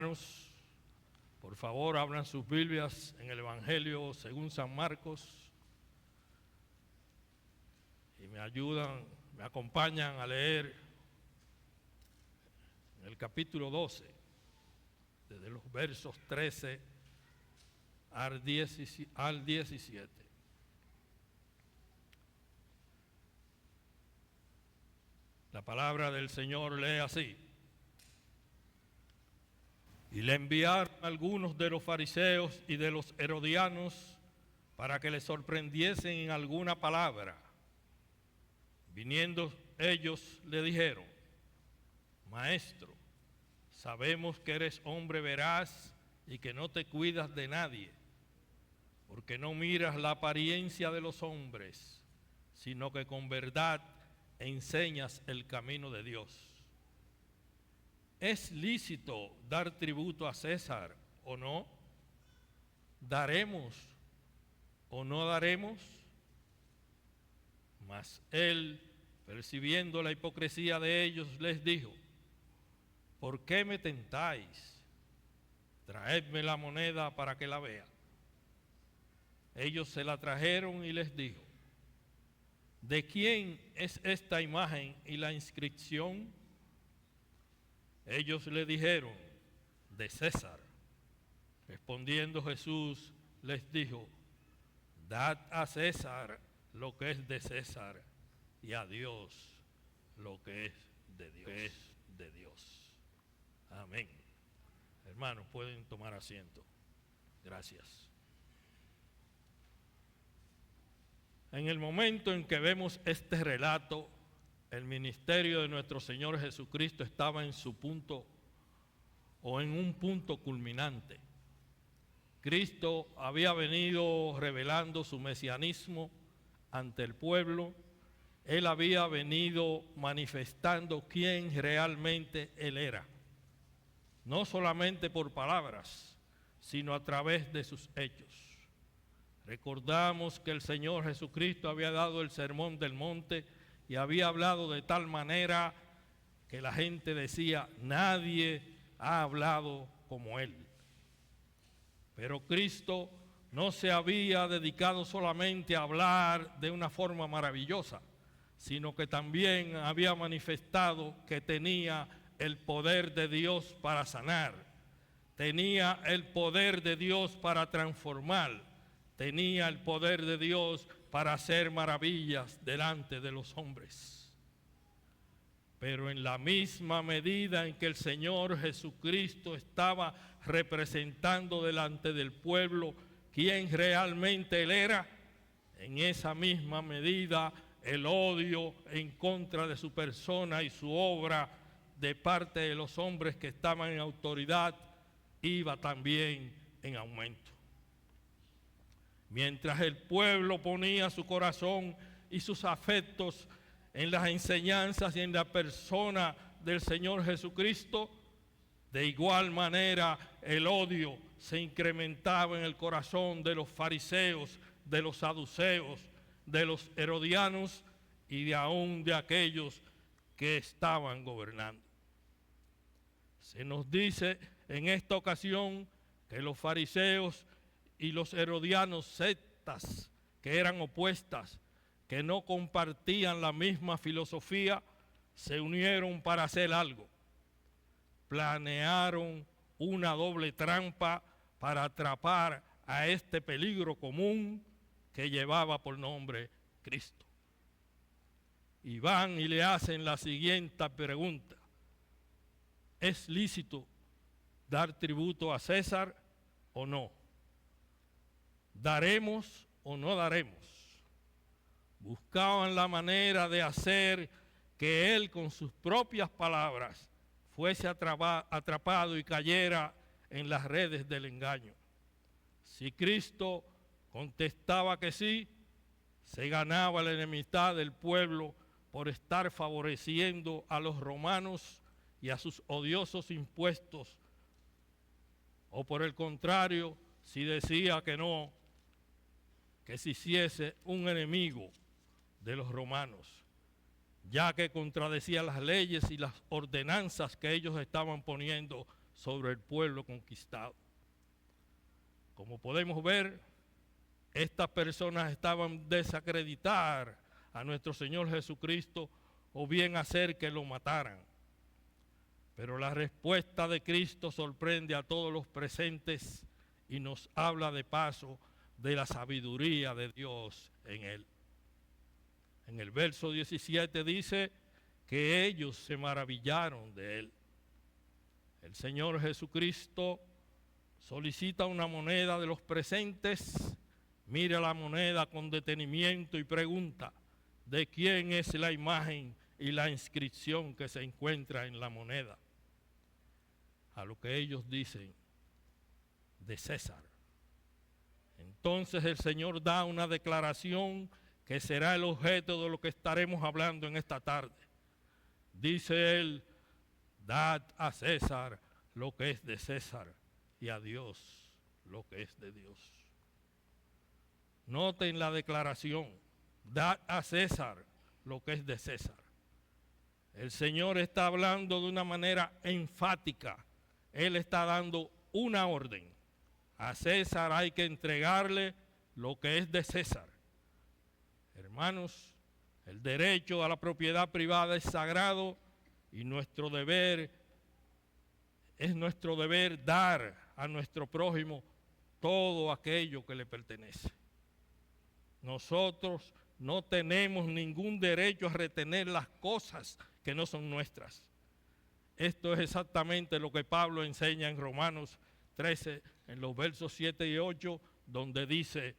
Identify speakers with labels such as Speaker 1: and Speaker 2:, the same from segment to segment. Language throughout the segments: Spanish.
Speaker 1: Hermanos, por favor, abran sus Biblias en el Evangelio según San Marcos y me acompañan a leer en el capítulo 12, desde los versos 13 al 17. La palabra del Señor lee así: y le enviaron algunos de los fariseos y de los herodianos para que le sorprendiesen en alguna palabra. Viniendo ellos le dijeron: Maestro, sabemos que eres hombre veraz y que no te cuidas de nadie, porque no miras la apariencia de los hombres, sino que con verdad enseñas el camino de Dios. ¿Es lícito dar tributo a César o no? ¿Daremos o no daremos? Mas él, percibiendo la hipocresía de ellos, les dijo: ¿por qué me tentáis? Traedme la moneda para que la vea. Ellos se la trajeron y les dijo: ¿de quién es esta imagen y la inscripción? Ellos le dijeron: de César. Respondiendo Jesús les dijo: dad a César lo que es de César y a Dios lo que es de Dios. Amén. Hermanos, pueden tomar asiento. Gracias. En el momento en que vemos este relato, el ministerio de nuestro Señor Jesucristo estaba en su punto o en un punto culminante. Cristo había venido revelando su mesianismo ante el pueblo. Él había venido manifestando quién realmente Él era, no solamente por palabras, sino a través de sus hechos. Recordamos que el Señor Jesucristo había dado el sermón del monte y había hablado de tal manera que la gente decía: nadie ha hablado como Él. Pero Cristo no se había dedicado solamente a hablar de una forma maravillosa, sino que también había manifestado que tenía el poder de Dios para sanar, tenía el poder de Dios para transformar, tenía el poder de Dios para hacer maravillas delante de los hombres. Pero en la misma medida en que el Señor Jesucristo estaba representando delante del pueblo quién realmente Él era, en esa misma medida el odio en contra de su persona y su obra de parte de los hombres que estaban en autoridad iba también en aumento. Mientras el pueblo ponía su corazón y sus afectos en las enseñanzas y en la persona del Señor Jesucristo, de igual manera el odio se incrementaba en el corazón de los fariseos, de los saduceos, de los herodianos y de aún de aquellos que estaban gobernando. Se nos dice en esta ocasión que los fariseos y los herodianos, sectas que eran opuestas, que no compartían la misma filosofía, se unieron para hacer algo. Planearon una doble trampa para atrapar a este peligro común que llevaba por nombre Cristo. Y van y le hacen la siguiente pregunta: ¿es lícito dar tributo a César o no? ¿Daremos o no daremos? Buscaban la manera de hacer que él con sus propias palabras fuese atrapado y cayera en las redes del engaño. Si Cristo contestaba que sí, se ganaba la enemistad del pueblo por estar favoreciendo a los romanos y a sus odiosos impuestos. O por el contrario, si decía que no, que se hiciese un enemigo de los romanos, ya que contradecía las leyes y las ordenanzas que ellos estaban poniendo sobre el pueblo conquistado. Como podemos ver, estas personas estaban desacreditar a nuestro Señor Jesucristo o bien hacer que lo mataran. Pero la respuesta de Cristo sorprende a todos los presentes y nos habla de paso de la sabiduría de Dios en él. En el verso 17 dice que ellos se maravillaron de él. El Señor Jesucristo solicita una moneda de los presentes, mira la moneda con detenimiento y pregunta, ¿de quién es la imagen y la inscripción que se encuentra en la moneda? A lo que ellos dicen, de César. Entonces el Señor da una declaración que será el objeto de lo que estaremos hablando en esta tarde. Dice él, dad a César lo que es de César y a Dios lo que es de Dios. Noten la declaración, dad a César lo que es de César. El Señor está hablando de una manera enfática. Él está dando una orden. A César hay que entregarle lo que es de César. Hermanos, el derecho a la propiedad privada es sagrado y nuestro deber dar a nuestro prójimo todo aquello que le pertenece. Nosotros no tenemos ningún derecho a retener las cosas que no son nuestras. Esto es exactamente lo que Pablo enseña en Romanos 13, en los versos 7 y 8, donde dice,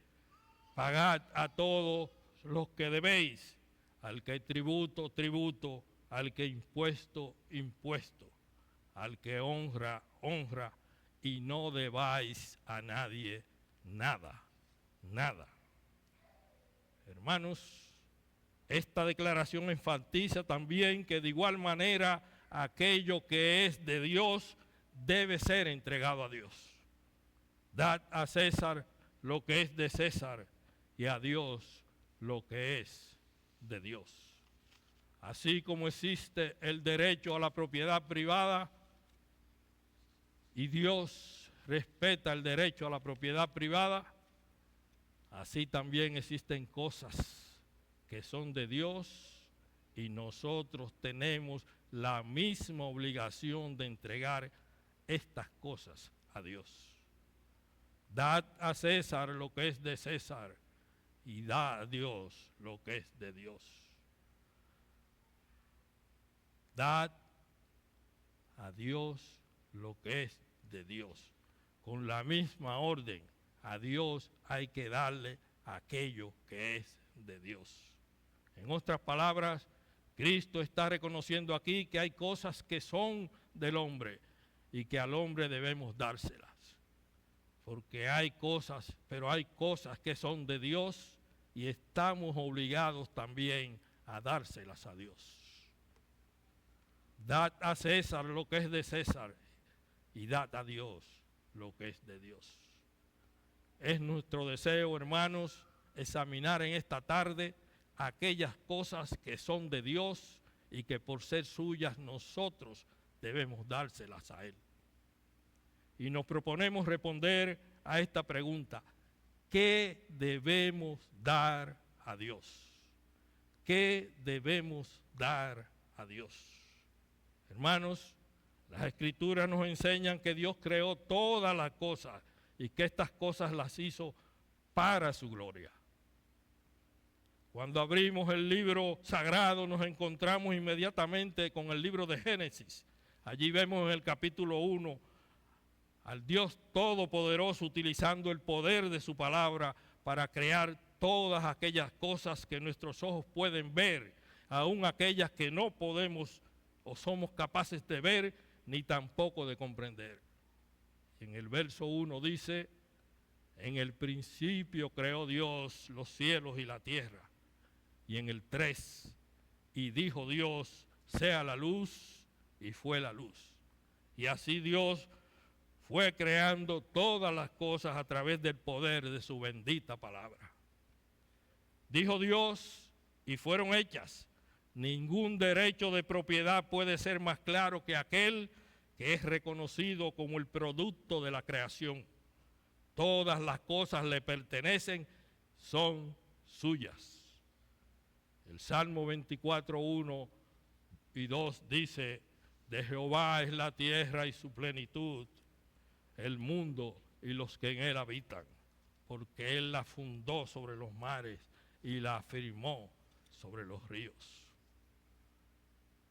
Speaker 1: pagad a todos los que debéis, al que tributo, tributo, al que impuesto, impuesto, al que honra, honra, y no debáis a nadie nada, nada. Hermanos, esta declaración enfatiza también que de igual manera aquello que es de Dios debe ser entregado a Dios. Dad a César lo que es de César y a Dios lo que es de Dios. Así como existe el derecho a la propiedad privada y Dios respeta el derecho a la propiedad privada, así también existen cosas que son de Dios y nosotros tenemos la misma obligación de entregar estas cosas a Dios. Dad a César lo que es de César y da a Dios lo que es de Dios. Dad a Dios lo que es de Dios. Con la misma orden, a Dios hay que darle aquello que es de Dios. En otras palabras, Cristo está reconociendo aquí que hay cosas que son del hombre y que al hombre debemos dárselas. Porque hay cosas, pero hay cosas que son de Dios y estamos obligados también a dárselas a Dios. Dad a César lo que es de César y dad a Dios lo que es de Dios. Es nuestro deseo, hermanos, examinar en esta tarde aquellas cosas que son de Dios y que por ser suyas nosotros debemos dárselas a Él. Y nos proponemos responder a esta pregunta: ¿qué debemos dar a Dios? ¿Qué debemos dar a Dios? Hermanos, las Escrituras nos enseñan que Dios creó todas las cosas y que estas cosas las hizo para su gloria. Cuando abrimos el libro sagrado nos encontramos inmediatamente con el libro de Génesis. Allí vemos en el capítulo 1 al Dios Todopoderoso utilizando el poder de su palabra para crear todas aquellas cosas que nuestros ojos pueden ver, aun aquellas que no podemos o somos capaces de ver ni tampoco de comprender. En el verso 1 dice, en el principio creó Dios los cielos y la tierra. Y en el 3, y dijo Dios, sea la luz, y fue la luz. Y así Dios fue creando todas las cosas a través del poder de su bendita palabra. Dijo Dios, y fueron hechas. Ningún derecho de propiedad puede ser más claro que aquel que es reconocido como el producto de la creación. Todas las cosas le pertenecen, son suyas. El Salmo 24, 1 y 2 dice: de Jehová es la tierra y su plenitud, el mundo y los que en él habitan, porque él la fundó sobre los mares y la afirmó sobre los ríos.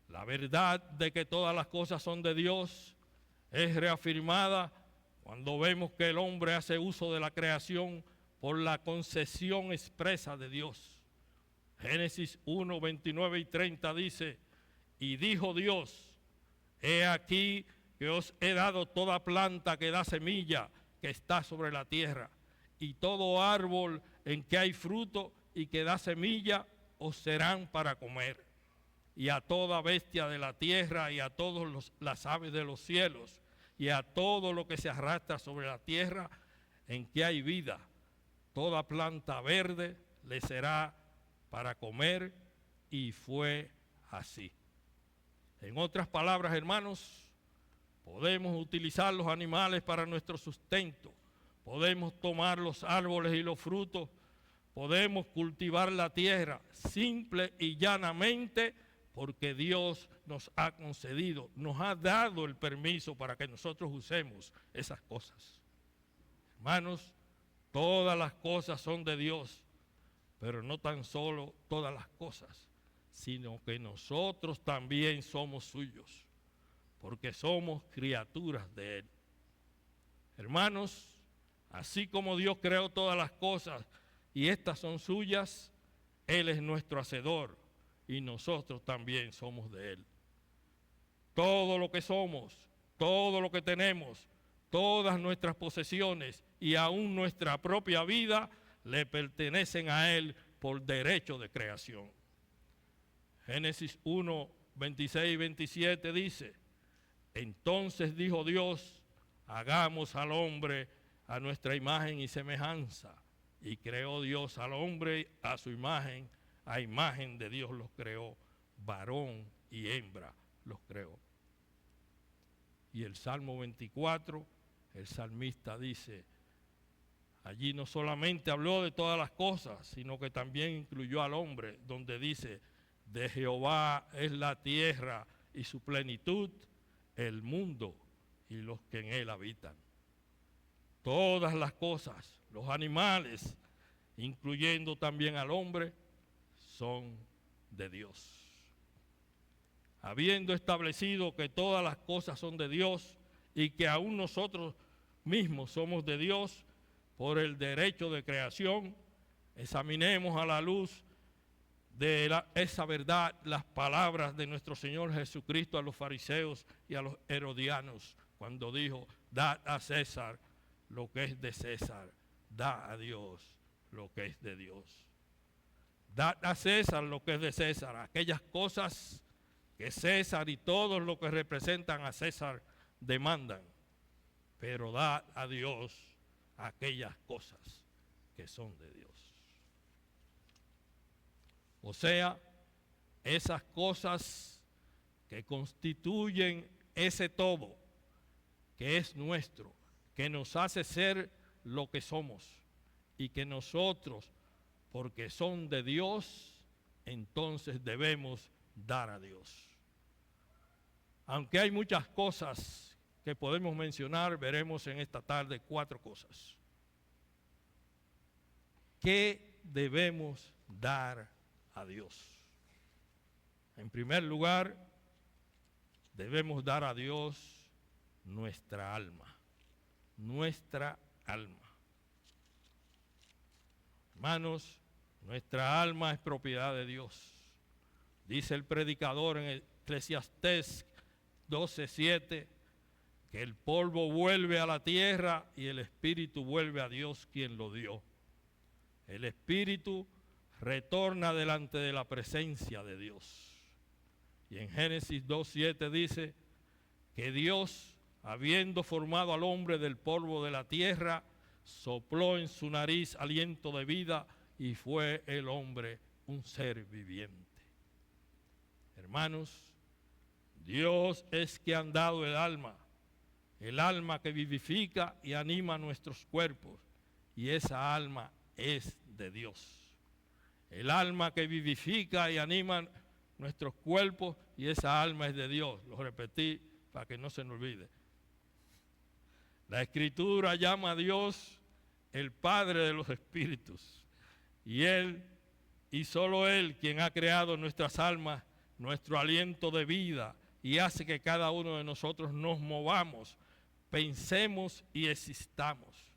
Speaker 1: La verdad de que todas las cosas son de Dios es reafirmada cuando vemos que el hombre hace uso de la creación por la concesión expresa de Dios. Génesis 1, 29 y 30 dice: y dijo Dios, he aquí que os he dado toda planta que da semilla que está sobre la tierra, y todo árbol en que hay fruto y que da semilla os serán para comer, y a toda bestia de la tierra y a todas las aves de los cielos y a todo lo que se arrastra sobre la tierra en que hay vida, toda planta verde le será para comer. Y fue así. En otras palabras, hermanos, podemos utilizar los animales para nuestro sustento, podemos tomar los árboles y los frutos, podemos cultivar la tierra simple y llanamente porque Dios nos ha concedido, nos ha dado el permiso para que nosotros usemos esas cosas. Hermanos, todas las cosas son de Dios, pero no tan solo todas las cosas, sino que nosotros también somos suyos, porque somos criaturas de Él. Hermanos, así como Dios creó todas las cosas y estas son suyas, Él es nuestro hacedor y nosotros también somos de Él. Todo lo que somos, todo lo que tenemos, todas nuestras posesiones y aún nuestra propia vida le pertenecen a Él por derecho de creación. Génesis 1, 26 y 27 dice: entonces dijo Dios, hagamos al hombre a nuestra imagen y semejanza. Y creó Dios al hombre a su imagen, a imagen de Dios los creó, varón y hembra los creó. Y el Salmo 24, el salmista dice, allí no solamente habló de todas las cosas, sino que también incluyó al hombre, donde dice: de Jehová es la tierra y su plenitud, el mundo y los que en él habitan. Todas las cosas, los animales, incluyendo también al hombre, son de Dios. Habiendo establecido que todas las cosas son de Dios y que aún nosotros mismos somos de Dios por el derecho de creación, examinemos a la luz de esa verdad las palabras de nuestro Señor Jesucristo a los fariseos y a los herodianos cuando dijo: dad a César lo que es de César, da a Dios lo que es de Dios. Dad a César lo que es de César, aquellas cosas que César y todos los que representan a César demandan, pero dad a Dios aquellas cosas que son de Dios. O sea, esas cosas que constituyen ese todo que es nuestro, que nos hace ser lo que somos y que nosotros, porque son de Dios, entonces debemos dar a Dios. Aunque hay muchas cosas que podemos mencionar, veremos en esta tarde 4 cosas. ¿Qué debemos dar a Dios? En primer lugar, debemos dar a Dios nuestra alma. Nuestra alma. Hermanos, nuestra alma es propiedad de Dios. Dice el predicador en Eclesiastés 12:7 que el polvo vuelve a la tierra y el espíritu vuelve a Dios quien lo dio. El espíritu retorna delante de la presencia de Dios. Y en Génesis 2:7 dice que Dios, habiendo formado al hombre del polvo de la tierra, sopló en su nariz aliento de vida y fue el hombre un ser viviente. Hermanos, Dios es que han dado el alma que vivifica y anima nuestros cuerpos, y esa alma es de Dios. El alma que vivifica y anima nuestros cuerpos, y esa alma es de Dios. Lo repetí para que no se nos olvide. La Escritura llama a Dios el Padre de los espíritus, y Él, y solo Él, quien ha creado nuestras almas, nuestro aliento de vida, y hace que cada uno de nosotros nos movamos, pensemos y existamos.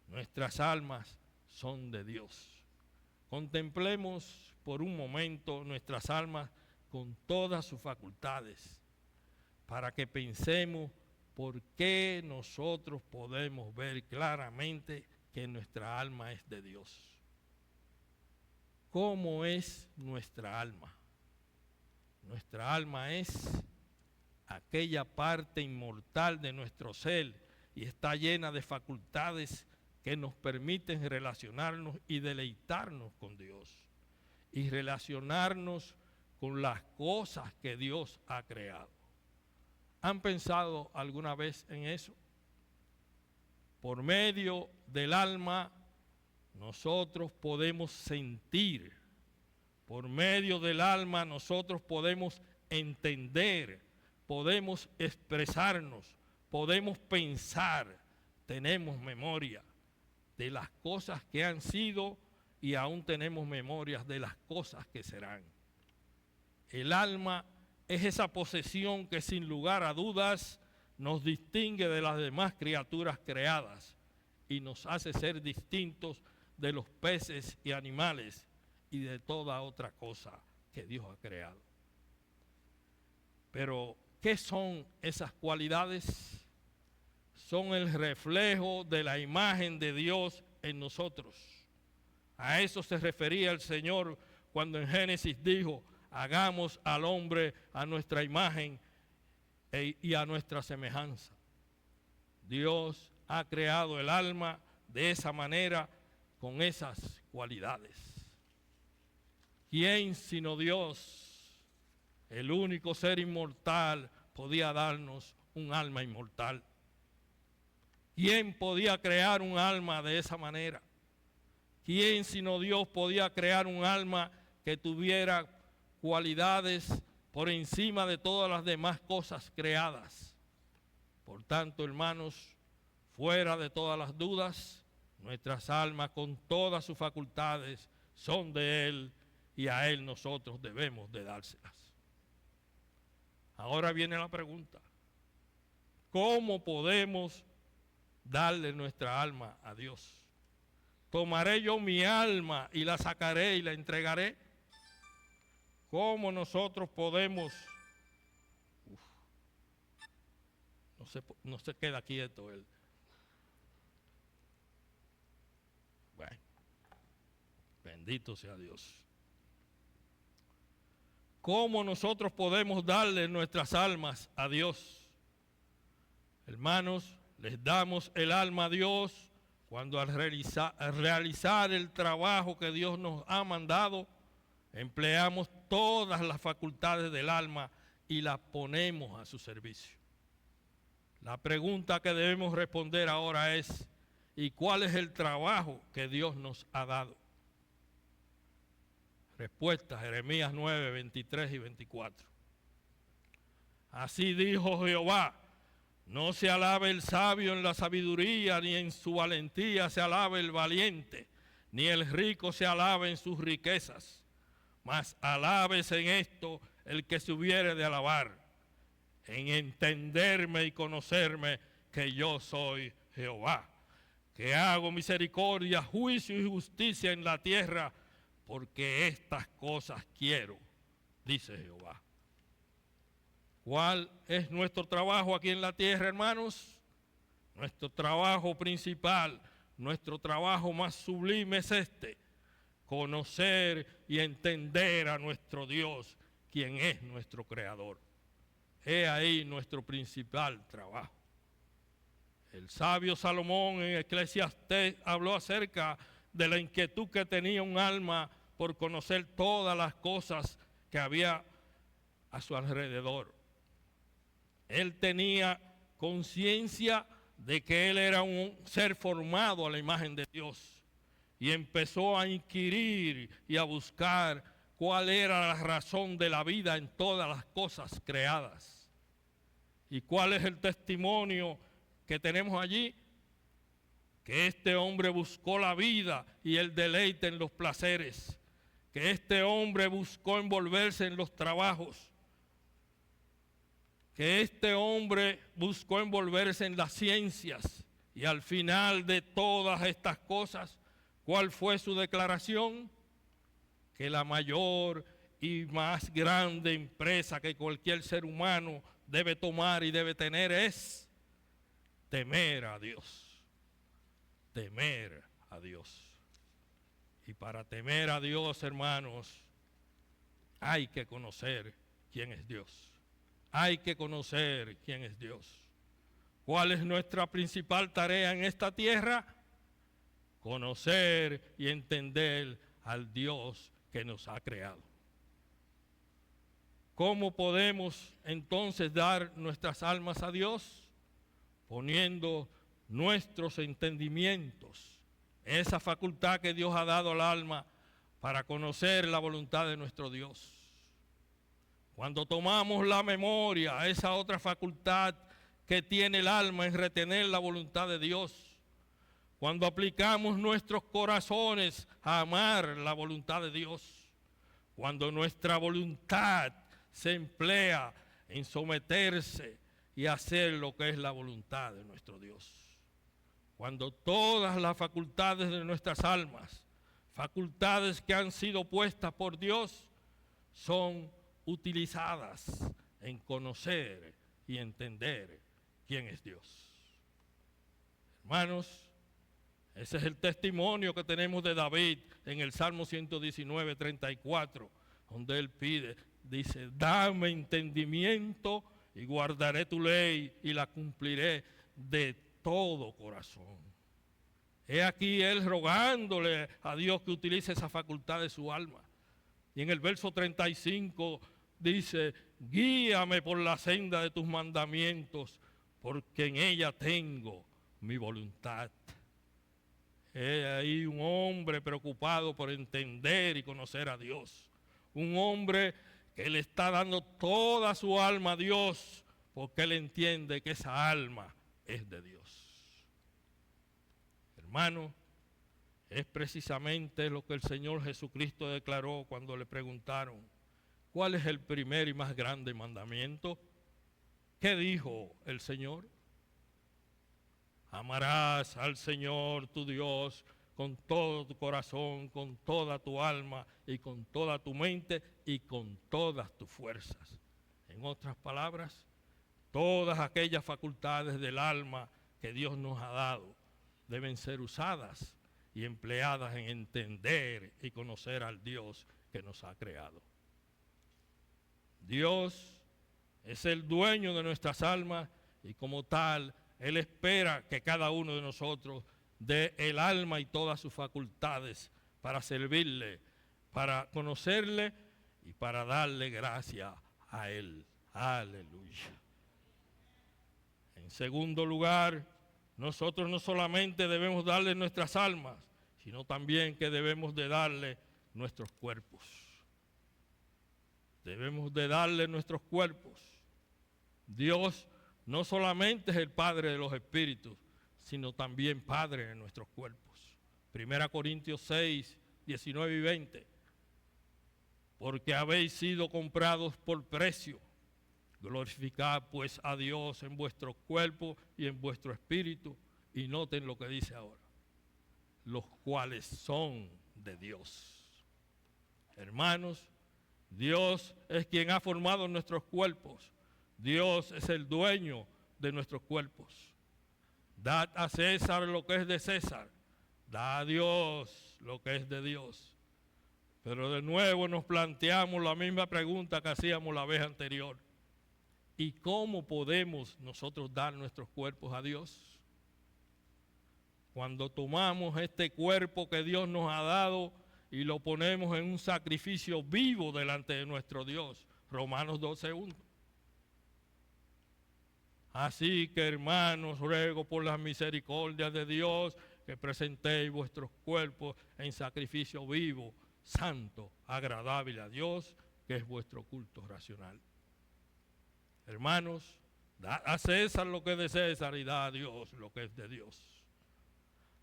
Speaker 1: Nuestras almas son de Dios. Contemplemos por un momento nuestras almas con todas sus facultades, para que pensemos por qué nosotros podemos ver claramente que nuestra alma es de Dios. ¿Cómo es nuestra alma? Nuestra alma es aquella parte inmortal de nuestro ser y está llena de facultades que nos permiten relacionarnos y deleitarnos con Dios y relacionarnos con las cosas que Dios ha creado. ¿Han pensado alguna vez en eso? Por medio del alma nosotros podemos sentir, por medio del alma nosotros podemos entender, podemos expresarnos, podemos pensar, tenemos memoria de las cosas que han sido y aún tenemos memorias de las cosas que serán. El alma es esa posesión que sin lugar a dudas nos distingue de las demás criaturas creadas y nos hace ser distintos de los peces y animales y de toda otra cosa que Dios ha creado. Pero, ¿qué son esas cualidades? Son el reflejo de la imagen de Dios en nosotros. A eso se refería el Señor cuando en Génesis dijo: hagamos al hombre a nuestra imagen y a nuestra semejanza. Dios ha creado el alma de esa manera, con esas cualidades. ¿Quién sino Dios, el único ser inmortal, podía darnos un alma inmortal? ¿Quién podía crear un alma de esa manera? ¿Quién sino Dios podía crear un alma que tuviera cualidades por encima de todas las demás cosas creadas? Por tanto, hermanos, fuera de todas las dudas, nuestras almas con todas sus facultades son de Él y a Él nosotros debemos de dárselas. Ahora viene la pregunta: ¿cómo podemos darle nuestra alma a Dios? ¿Tomaré yo mi alma y la sacaré y la entregaré? ¿Cómo nosotros podemos? No se queda quieto él. Bueno, bendito sea Dios. ¿Cómo nosotros podemos darle nuestras almas a Dios? Hermanos, les damos el alma a Dios cuando al realizar el trabajo que Dios nos ha mandado, empleamos todas las facultades del alma y las ponemos a su servicio. La pregunta que debemos responder ahora es: ¿y cuál es el trabajo que Dios nos ha dado? Respuesta: Jeremías 9, 23 y 24. Así dijo Jehová: no se alabe el sabio en la sabiduría, ni en su valentía se alabe el valiente, ni el rico se alabe en sus riquezas, mas alábese en esto el que se hubiere de alabar, en entenderme y conocerme que yo soy Jehová, que hago misericordia, juicio y justicia en la tierra, porque estas cosas quiero, dice Jehová. ¿Cuál es nuestro trabajo aquí en la tierra, hermanos? Nuestro trabajo principal, nuestro trabajo más sublime es este: conocer y entender a nuestro Dios, quien es nuestro creador. He ahí nuestro principal trabajo. El sabio Salomón en Eclesiastés habló acerca de la inquietud que tenía un alma por conocer todas las cosas que había a su alrededor. Él tenía conciencia de que él era un ser formado a la imagen de Dios y empezó a inquirir y a buscar cuál era la razón de la vida en todas las cosas creadas. ¿Y cuál es el testimonio que tenemos allí? Que este hombre buscó la vida y el deleite en los placeres, que este hombre buscó envolverse en los trabajos, que este hombre buscó envolverse en las ciencias, y al final de todas estas cosas, ¿cuál fue su declaración? Que la mayor y más grande empresa que cualquier ser humano debe tomar y debe tener es temer a Dios. Temer a Dios. Y para temer a Dios, hermanos, hay que conocer quién es Dios. Hay que conocer quién es Dios. ¿Cuál es nuestra principal tarea en esta tierra? Conocer y entender al Dios que nos ha creado. ¿Cómo podemos entonces dar nuestras almas a Dios? Poniendo nuestros entendimientos, esa facultad que Dios ha dado al alma para conocer la voluntad de nuestro Dios. Cuando tomamos la memoria, esa otra facultad que tiene el alma en retener la voluntad de Dios, cuando aplicamos nuestros corazones a amar la voluntad de Dios, cuando nuestra voluntad se emplea en someterse y hacer lo que es la voluntad de nuestro Dios, cuando todas las facultades de nuestras almas, facultades que han sido puestas por Dios, son utilizadas en conocer y entender quién es Dios. Hermanos, ese es el testimonio que tenemos de David en el Salmo 119, 34, donde él pide, dice, dame entendimiento y guardaré tu ley y la cumpliré de todo corazón. He aquí él rogándole a Dios que utilice esa facultad de su alma. Y en el verso 35 dice, guíame por la senda de tus mandamientos, porque en ella tengo mi voluntad. He ahí un hombre preocupado por entender y conocer a Dios. Un hombre que le está dando toda su alma a Dios, porque él entiende que esa alma es de Dios. Hermano, es precisamente lo que el Señor Jesucristo declaró cuando le preguntaron, ¿cuál es el primer y más grande mandamiento? ¿Qué dijo el Señor? Amarás al Señor tu Dios con todo tu corazón, con toda tu alma y con toda tu mente y con todas tus fuerzas. En otras palabras, todas aquellas facultades del alma que Dios nos ha dado deben ser usadas y empleadas en entender y conocer al Dios que nos ha creado. Dios es el dueño de nuestras almas y como tal, Él espera que cada uno de nosotros dé el alma y todas sus facultades para servirle, para conocerle y para darle gracia a Él. Aleluya. En segundo lugar, nosotros no solamente debemos darle nuestras almas, sino también que debemos de darle nuestros cuerpos. Debemos de darle nuestros cuerpos. Dios no solamente es el Padre de los espíritus, sino también Padre de nuestros cuerpos. 1 Corintios 6, 19 y 20. Porque habéis sido comprados por precio. Glorificad pues a Dios en vuestro cuerpo y en vuestro espíritu. Y noten lo que dice ahora. Los cuales son de Dios. Hermanos, Dios es quien ha formado nuestros cuerpos. Dios es el dueño de nuestros cuerpos. Dad a César lo que es de César. Da a Dios lo que es de Dios. Pero de nuevo nos planteamos la misma pregunta que hacíamos la vez anterior. ¿Y cómo podemos nosotros dar nuestros cuerpos a Dios? Cuando tomamos este cuerpo que Dios nos ha dado y lo ponemos en un sacrificio vivo delante de nuestro Dios, Romanos 12:1. Así que, hermanos, ruego por las misericordias de Dios que presentéis vuestros cuerpos en sacrificio vivo, santo, agradable a Dios, que es vuestro culto racional. Hermanos, da a César lo que es de César y da a Dios lo que es de Dios.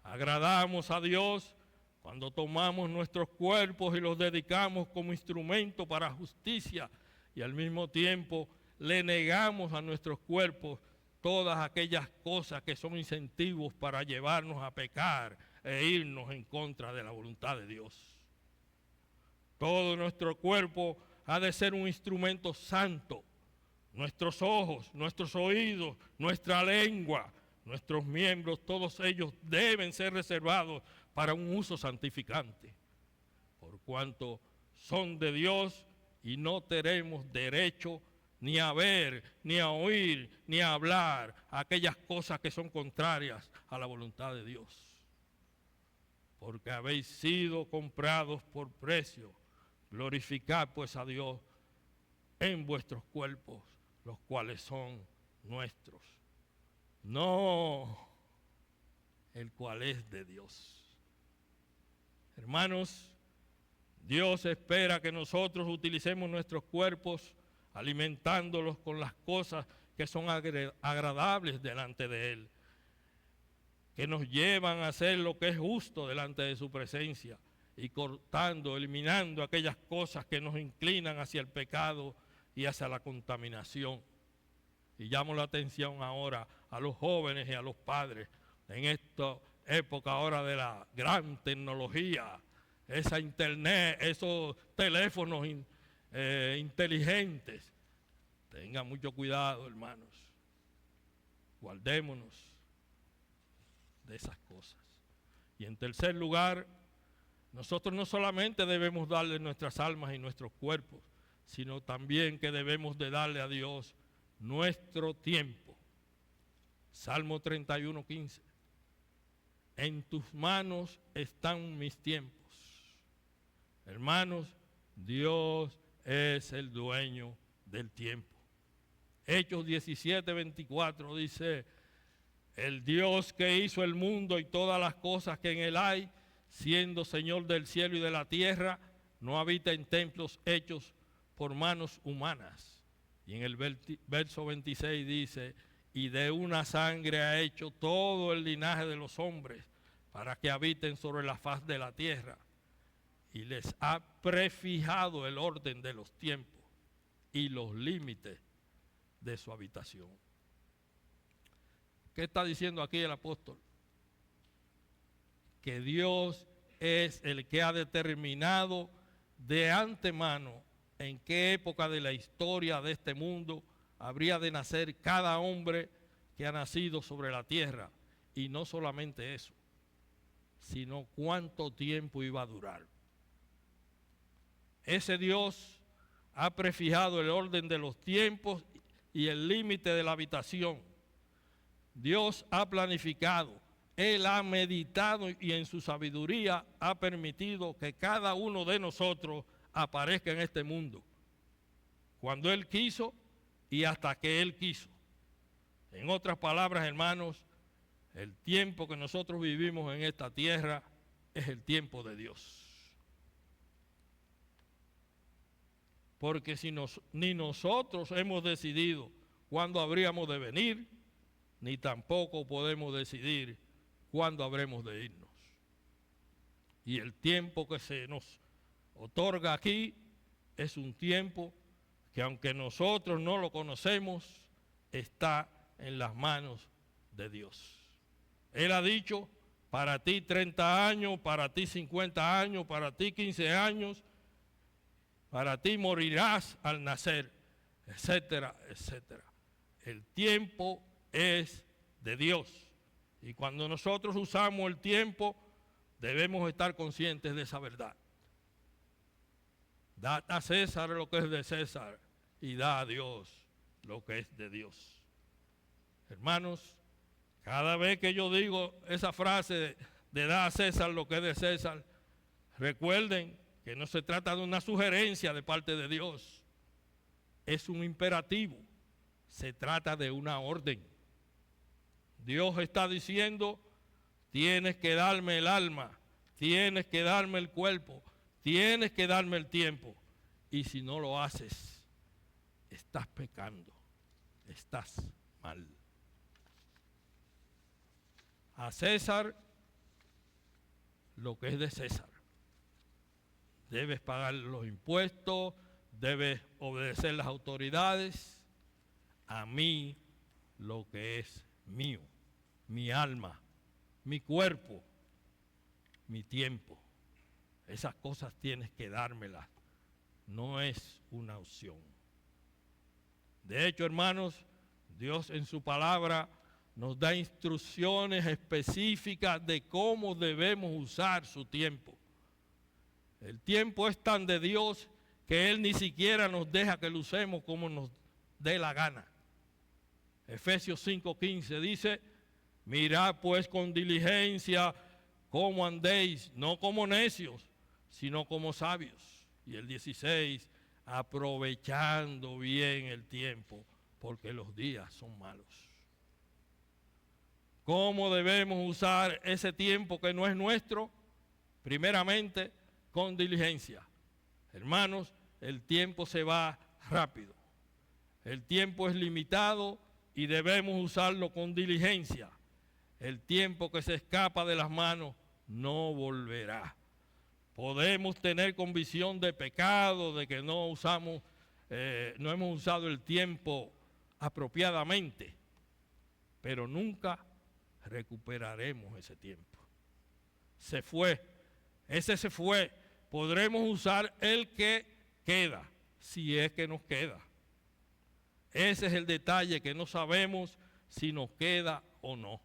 Speaker 1: Agradamos a Dios cuando tomamos nuestros cuerpos y los dedicamos como instrumento para justicia y al mismo tiempo le negamos a nuestros cuerpos todas aquellas cosas que son incentivos para llevarnos a pecar e irnos en contra de la voluntad de Dios. Todo nuestro cuerpo ha de ser un instrumento santo. Nuestros ojos, nuestros oídos, nuestra lengua, nuestros miembros, todos ellos deben ser reservados para un uso santificante, por cuanto son de Dios y no tenemos derecho ni a ver, ni a oír, ni a hablar aquellas cosas que son contrarias a la voluntad de Dios. Porque habéis sido comprados por precio. Glorificad pues a Dios en vuestros cuerpos, los cuales son nuestros. No el cual es de Dios. Hermanos, Dios espera que nosotros utilicemos nuestros cuerpos alimentándolos con las cosas que son agradables delante de Él, que nos llevan a hacer lo que es justo delante de su presencia y cortando, eliminando aquellas cosas que nos inclinan hacia el pecado y hacia la contaminación. Y llamo la atención ahora a los jóvenes y a los padres en esta época ahora de la gran tecnología, esa internet, esos teléfonos inteligentes. Tengan mucho cuidado, hermanos. Guardémonos de esas cosas. Y en tercer lugar, nosotros no solamente debemos darle nuestras almas y nuestros cuerpos, sino también que debemos de darle a Dios nuestro tiempo. Salmo 31:15. En tus manos están mis tiempos. Hermanos, Dios es el dueño del tiempo. Hechos 17:24 dice: el Dios que hizo el mundo y todas las cosas que en él hay, siendo Señor del cielo y de la tierra, no habita en templos hechos por manos humanas. Y en el verso 26 dice: y de una sangre ha hecho todo el linaje de los hombres, para que habiten sobre la faz de la tierra. Y les ha prefijado el orden de los tiempos y los límites de su habitación. ¿Qué está diciendo aquí el apóstol? Que Dios es el que ha determinado de antemano en qué época de la historia de este mundo habría de nacer cada hombre que ha nacido sobre la tierra. Y no solamente eso, sino cuánto tiempo iba a durar. Ese Dios ha prefijado el orden de los tiempos y el límite de la habitación. Dios ha planificado, Él ha meditado y en su sabiduría ha permitido que cada uno de nosotros aparezca en este mundo, cuando Él quiso y hasta que Él quiso. En otras palabras, hermanos, el tiempo que nosotros vivimos en esta tierra es el tiempo de Dios. Porque si ni nosotros hemos decidido cuándo habríamos de venir, ni tampoco podemos decidir cuándo habremos de irnos. Y el tiempo que se nos otorga aquí es un tiempo que, aunque nosotros no lo conocemos, está en las manos de Dios. Él ha dicho: para ti 30 años, para ti 50 años, para ti 15 años, para ti morirás al nacer, etcétera, etcétera. El tiempo es de Dios. Y cuando nosotros usamos el tiempo, debemos estar conscientes de esa verdad. Da a César lo que es de César y da a Dios lo que es de Dios. Hermanos, cada vez que yo digo esa frase de da a César lo que es de César, recuerden que no se trata de una sugerencia de parte de Dios. es un imperativo, se trata de una orden. Dios está diciendo, tienes que darme el alma, tienes que darme el cuerpo, tienes que darme el tiempo. Y si no lo haces, estás pecando, estás mal. A César lo que es de César. Debes pagar los impuestos, debes obedecer las autoridades. A mí lo que es mío, mi alma, mi cuerpo, mi tiempo. Esas cosas tienes que dármelas. No es una opción. De hecho, hermanos, Dios en su palabra nos da instrucciones específicas de cómo debemos usar su tiempo. El tiempo es tan de Dios que Él ni siquiera nos deja que lo usemos como nos dé la gana. Efesios 5:15 dice, mirad pues con diligencia cómo andéis, no como necios, sino como sabios. Y el 16, aprovechando bien el tiempo, porque los días son malos. ¿Cómo debemos usar ese tiempo que no es nuestro? Primeramente, con diligencia. Hermanos, el tiempo se va rápido. El tiempo es limitado y debemos usarlo con diligencia. El tiempo que se escapa de las manos no volverá. Podemos tener convicción de pecado, de que no hemos usado el tiempo apropiadamente, pero nunca recuperaremos ese tiempo. Se fue, ese se fue. Podremos usar el que queda, si es que nos queda. Ese es el detalle, que no sabemos si nos queda o no.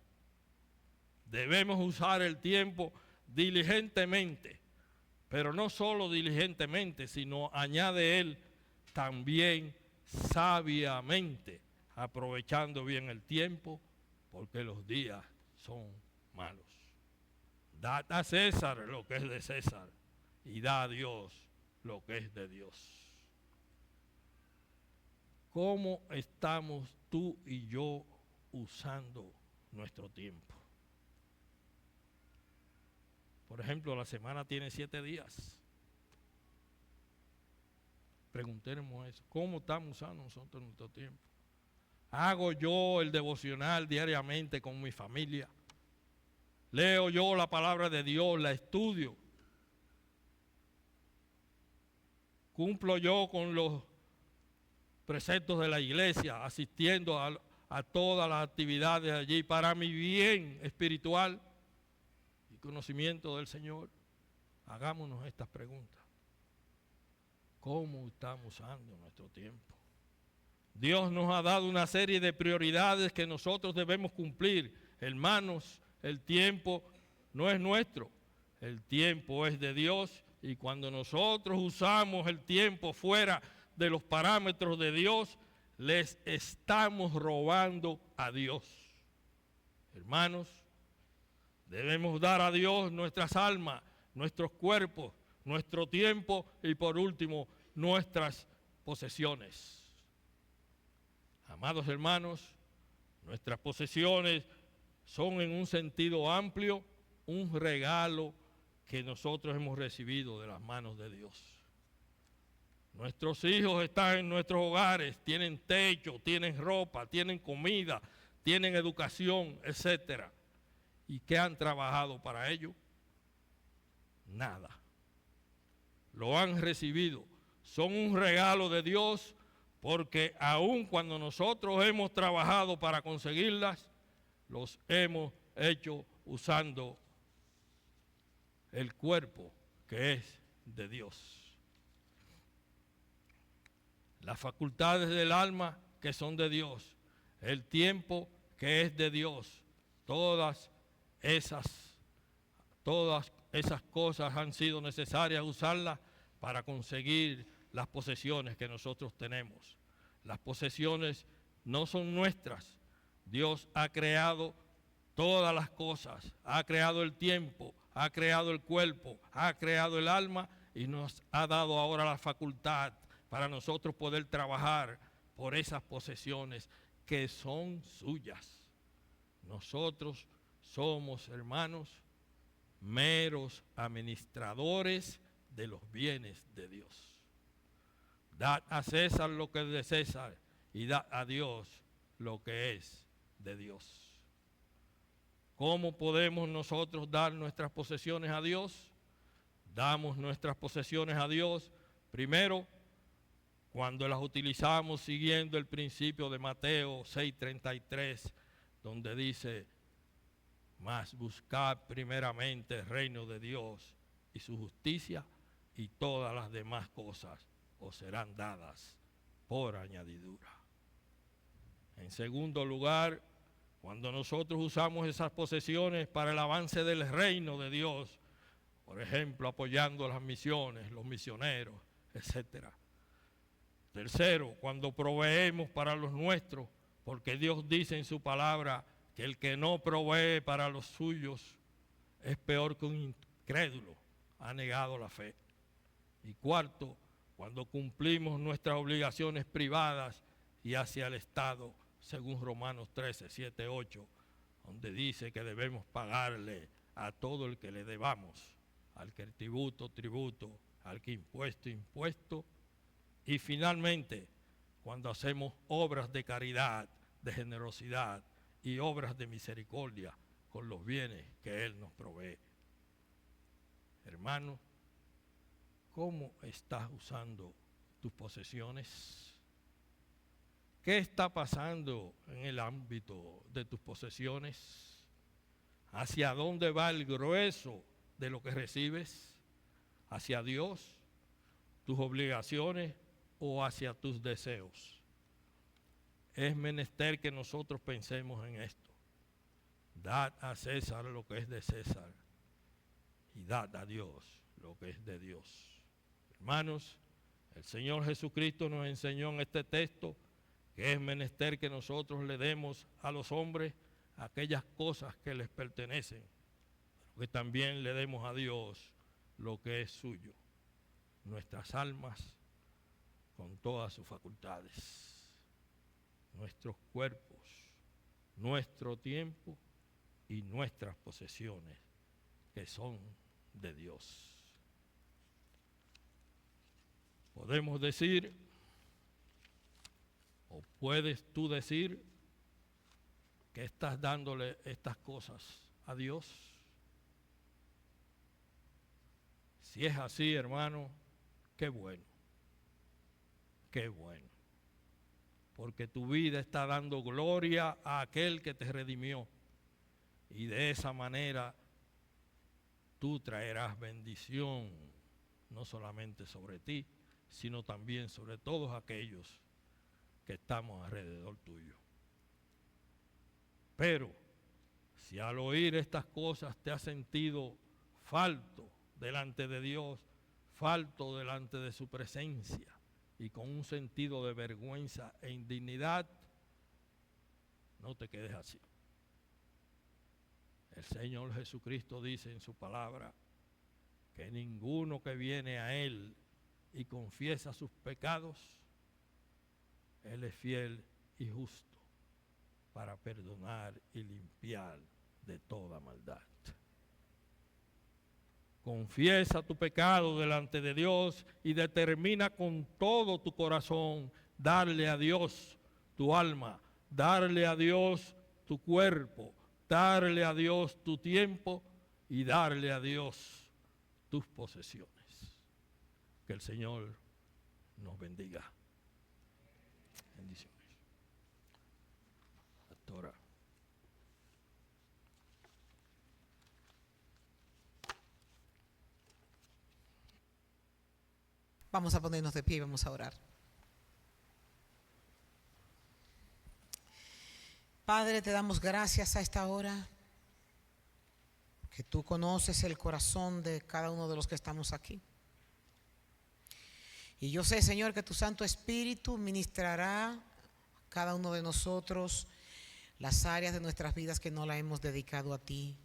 Speaker 1: Debemos usar el tiempo diligentemente, pero no solo diligentemente, sino añade él también sabiamente, aprovechando bien el tiempo, porque los días son malos. Dad a César lo que es de César y da a Dios lo que es de Dios. ¿Cómo estamos tú y yo usando nuestro tiempo? Por ejemplo, la semana tiene 7 días. Preguntemos eso. ¿Cómo estamos usando nosotros nuestro tiempo? ¿Hago yo el devocional diariamente con mi familia? ¿Leo yo la palabra de Dios? ¿La estudio? ¿Cumplo yo con los preceptos de la iglesia, asistiendo a todas las actividades allí para mi bien espiritual y conocimiento del Señor? Hagámonos estas preguntas. ¿Cómo estamos usando nuestro tiempo? Dios nos ha dado una serie de prioridades que nosotros debemos cumplir. Hermanos, el tiempo no es nuestro, el tiempo es de Dios, y cuando nosotros usamos el tiempo fuera de los parámetros de Dios, les estamos robando a Dios. Hermanos, debemos dar a Dios nuestras almas, nuestros cuerpos, nuestro tiempo y por último, nuestras posesiones. Amados hermanos, nuestras posesiones son en un sentido amplio un regalo que nosotros hemos recibido de las manos de Dios. Nuestros hijos están en nuestros hogares, tienen techo, tienen ropa, tienen comida, tienen educación, etc. ¿Y qué han trabajado para ello? Nada. Lo han recibido. Son un regalo de Dios, porque aun cuando nosotros hemos trabajado para conseguirlas, los hemos hecho usando el cuerpo que es de Dios. Las facultades del alma que son de Dios, el tiempo que es de Dios, todas esas cosas han sido necesarias usarlas para conseguir las posesiones que nosotros tenemos. Las posesiones no son nuestras. Dios ha creado todas las cosas, ha creado el tiempo, ha creado el cuerpo, ha creado el alma y nos ha dado ahora la facultad para nosotros poder trabajar por esas posesiones que son suyas. Nosotros somos, hermanos, meros administradores de los bienes de Dios. Dad a César lo que es de César y dad a Dios lo que es de Dios. ¿Cómo podemos nosotros dar nuestras posesiones a Dios? Damos nuestras posesiones a Dios, primero, cuando las utilizamos siguiendo el principio de Mateo 6:33, donde dice: mas buscad primeramente el reino de Dios y su justicia, y todas las demás cosas os serán dadas por añadidura. En segundo lugar, cuando nosotros usamos esas posesiones para el avance del reino de Dios, por ejemplo, apoyando las misiones, los misioneros, etc. Tercero, cuando proveemos para los nuestros, porque Dios dice en su palabra que el que no provee para los suyos es peor que un incrédulo, ha negado la fe. Y cuarto, cuando cumplimos nuestras obligaciones privadas y hacia el Estado, según Romanos 13, 7, 8, donde dice que debemos pagarle a todo el que le debamos, al que tributo, tributo, al que impuesto, impuesto, y finalmente, cuando hacemos obras de caridad, de generosidad y obras de misericordia con los bienes que Él nos provee. Hermano, ¿cómo estás usando tus posesiones? ¿Qué está pasando en el ámbito de tus posesiones? ¿Hacia dónde va el grueso de lo que recibes? ¿Hacia Dios, tus obligaciones o hacia tus deseos? Es menester que nosotros pensemos en esto. Dad a César lo que es de César y dad a Dios lo que es de Dios. Hermanos, el Señor Jesucristo nos enseñó en este texto que es menester que nosotros le demos a los hombres aquellas cosas que les pertenecen, pero que también le demos a Dios lo que es suyo, nuestras almas con todas sus facultades, nuestros cuerpos, nuestro tiempo y nuestras posesiones que son de Dios. Podemos decir, o puedes tú decir, que estás dándole estas cosas a Dios. Si es así, hermano, qué bueno, qué bueno. Porque tu vida está dando gloria a aquel que te redimió. Y de esa manera tú traerás bendición, no solamente sobre ti, sino también sobre todos aquellos que estamos alrededor tuyo. Pero si al oír estas cosas te has sentido falto delante de Dios, falto delante de su presencia y con un sentido de vergüenza e indignidad, no te quedes así. El Señor Jesucristo dice en su palabra que ninguno que viene a Él y confiesa sus pecados, Él es fiel y justo para perdonar y limpiar de toda maldad. Confiesa tu pecado delante de Dios y determina con todo tu corazón darle a Dios tu alma, darle a Dios tu cuerpo, darle a Dios tu tiempo y darle a Dios tus posesiones. Que el Señor nos bendiga. Bendiciones. Pastora.
Speaker 2: Vamos a ponernos de pie y vamos a orar. Padre, te damos gracias a esta hora, que tú conoces el corazón de cada uno de los que estamos aquí. Y yo sé, Señor, que tu Santo Espíritu ministrará a cada uno de nosotros las áreas de nuestras vidas que no la hemos dedicado a ti.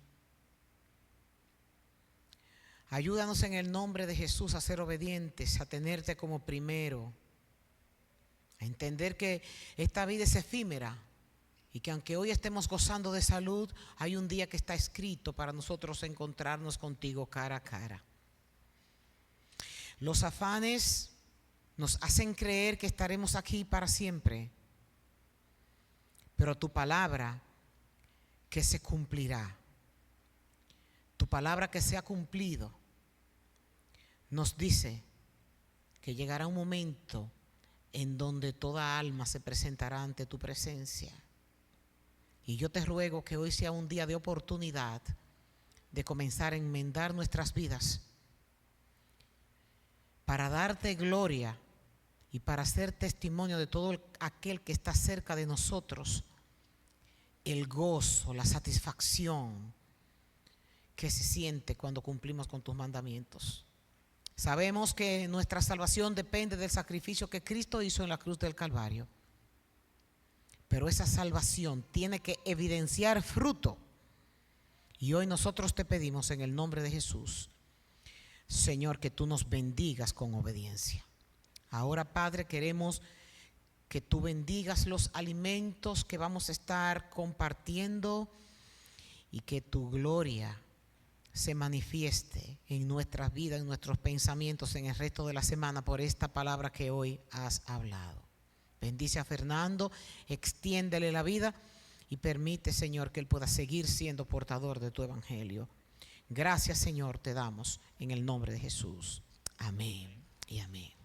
Speaker 2: Ayúdanos en el nombre de Jesús a ser obedientes, a tenerte como primero, a entender que esta vida es efímera y que aunque hoy estemos gozando de salud, hay un día que está escrito para nosotros encontrarnos contigo cara a cara. Los afanes nos hacen creer que estaremos aquí para siempre, pero tu palabra que se cumplirá, tu palabra que se ha cumplido, nos dice que llegará un momento en donde toda alma se presentará ante tu presencia. Y yo te ruego que hoy sea un día de oportunidad de comenzar a enmendar nuestras vidas para darte gloria y para ser testimonio de todo aquel que está cerca de nosotros, el gozo, la satisfacción que se siente cuando cumplimos con tus mandamientos. Sabemos que nuestra salvación depende del sacrificio que Cristo hizo en la cruz del Calvario, pero esa salvación tiene que evidenciar fruto. Y hoy nosotros te pedimos en el nombre de Jesús, Señor, que tú nos bendigas con obediencia. Ahora, Padre, queremos que tú bendigas los alimentos que vamos a estar compartiendo y que tu gloria se manifieste en nuestras vidas, en nuestros pensamientos, en el resto de la semana por esta palabra que hoy has hablado. Bendice a Fernando, extiéndele la vida y permite, Señor, que él pueda seguir siendo portador de tu evangelio. Gracias, Señor, te damos en el nombre de Jesús. Amén y amén.